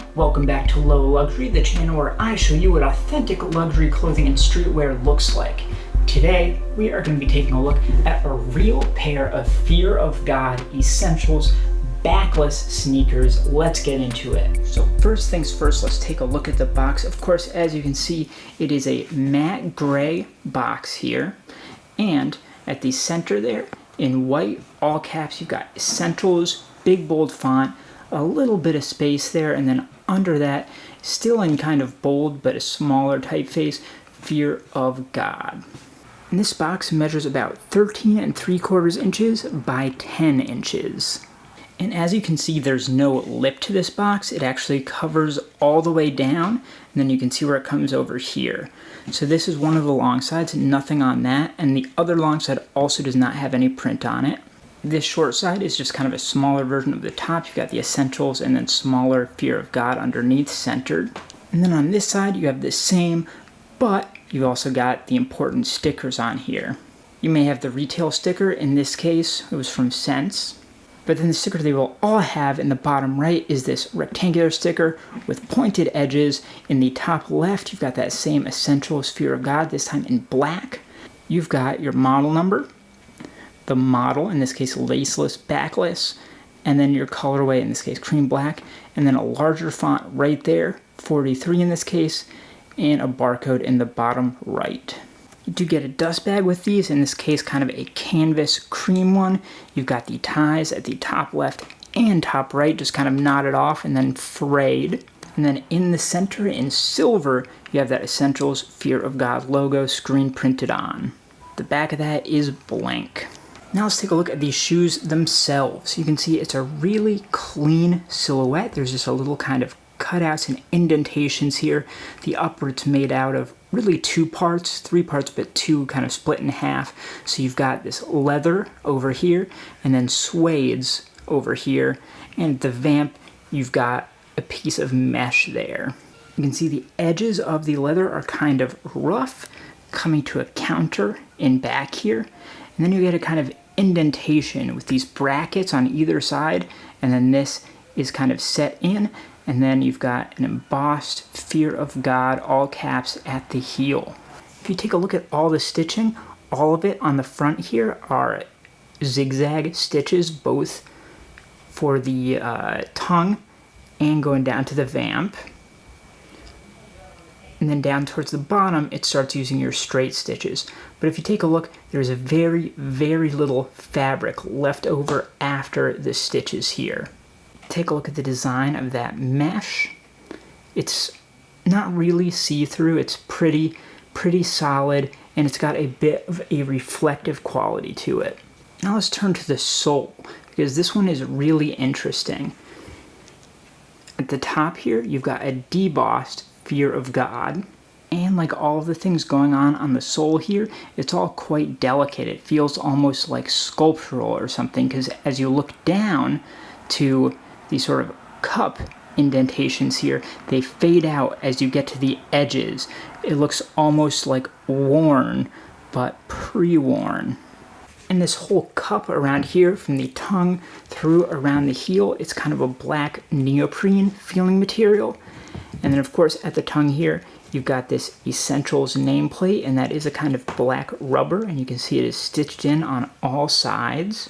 everyone, welcome back to Low Luxury, the channel where I show you what authentic luxury clothing and streetwear looks like. Today, we are going to be taking a look at a real pair of Fear of God Essentials backless sneakers. Let's get into it. So first things first, let's take a look at the box. Of course, as you can see, it is a matte gray box here, and at the center there, in white, all caps, you've got Essentials, big bold font, a little bit of space there, and then under that, still in kind of bold but a smaller typeface, Fear of God. And this box measures about 13 3/4 inches by 10 inches. And as you can see, there's no lip to this box. It actually covers all the way down, and then you can see where it comes over here. So this is one of the long sides, nothing on that, and the other long side also does not have any print on it. This short side is just kind of a smaller version of the top. You've got the Essentials and then smaller Fear of God underneath centered. And then on this side you have the same, but you've also got the important stickers on here. You may have the retail sticker. In this case, it was from Sense. But then the sticker they will all have in the bottom right is this rectangular sticker with pointed edges. In the top left, you've got that same Essentials Fear of God, this time in black. You've got your model number, the model, in this case laceless, backless, and then your colorway, in this case cream black, and then a larger font right there, 43 in this case, and a barcode in the bottom right. You do get a dust bag with these, in this case kind of a canvas cream one. You've got the ties at the top left and top right, just kind of knotted off and then frayed. And then in the center in silver, you have that Essentials Fear of God logo screen printed on. The back of that is blank. Now let's take a look at these shoes themselves. You can see it's a really clean silhouette. There's just a little kind of cutouts and indentations here. The upper's made out of really two parts, three parts, but two kind of split in half. So you've got this leather over here and then suedes over here. And at the vamp, you've got a piece of mesh there. You can see the edges of the leather are kind of rough, coming to a counter in back here. And then you get a kind of indentation with these brackets on either side, and then this is kind of set in, and then you've got an embossed Fear of God, all caps, at the heel. If you take a look at all the stitching, all of it on the front here are zigzag stitches, both for the tongue and going down to the vamp. And then down towards the bottom, it starts using your straight stitches. But if you take a look, there's a very, very little fabric left over after the stitches here. Take a look at the design of that mesh. It's not really see-through. It's pretty solid, and it's got a bit of a reflective quality to it. Now let's turn to the sole, because this one is really interesting. At the top here, you've got a debossed Fear of God, and like all of the things going on the sole here, it's all quite delicate. It feels almost like sculptural or something, because as you look down to these sort of cup indentations here, they fade out as you get to the edges. It looks almost like worn, but pre-worn. And this whole cup around here, from the tongue through around the heel, it's kind of a black neoprene feeling material. And then of course at the tongue here, you've got this Essentials nameplate, and that is a kind of black rubber, and you can see it is stitched in on all sides.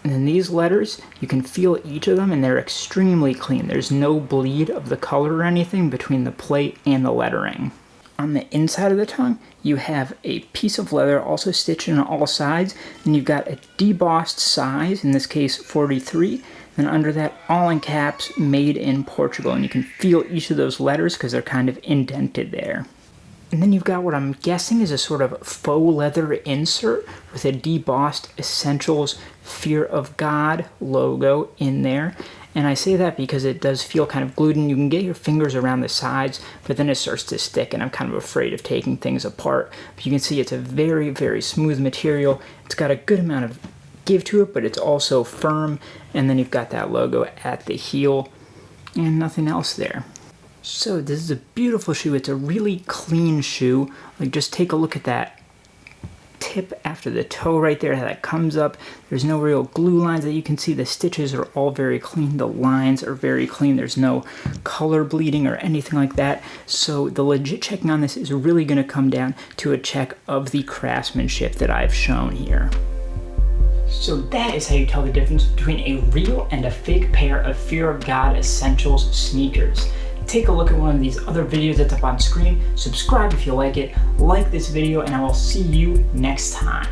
And then these letters, you can feel each of them, and they're extremely clean. There's no bleed of the color or anything between the plate and the lettering. On the inside of the tongue, you have a piece of leather also stitched in on all sides, and you've got a debossed size, in this case 43, and under that, all in caps, made in Portugal, and you can feel each of those letters because they're kind of indented there. And then you've got what I'm guessing is a sort of faux leather insert with a debossed Essentials Fear of God logo in there. And I say that because it does feel kind of glued in. You can get your fingers around the sides, but then it starts to stick, and I'm kind of afraid of taking things apart. But you can see it's a very, very smooth material. It's got a good amount of give to it, but it's also firm. And then you've got that logo at the heel and nothing else there. So this is a beautiful shoe. It's a really clean shoe. Like, just take a look at that tip after the toe right there that comes up. There's no real glue lines that you can see. The stitches are all very clean. The lines are very clean. There's no color bleeding or anything like that. So the legit checking on this is really going to come down to a check of the craftsmanship that I've shown here. So that is how you tell the difference between a real and a fake pair of Fear of God Essentials sneakers. Take a look at one of these other videos that's up on screen, subscribe if you like it, like this video, and I will see you next time.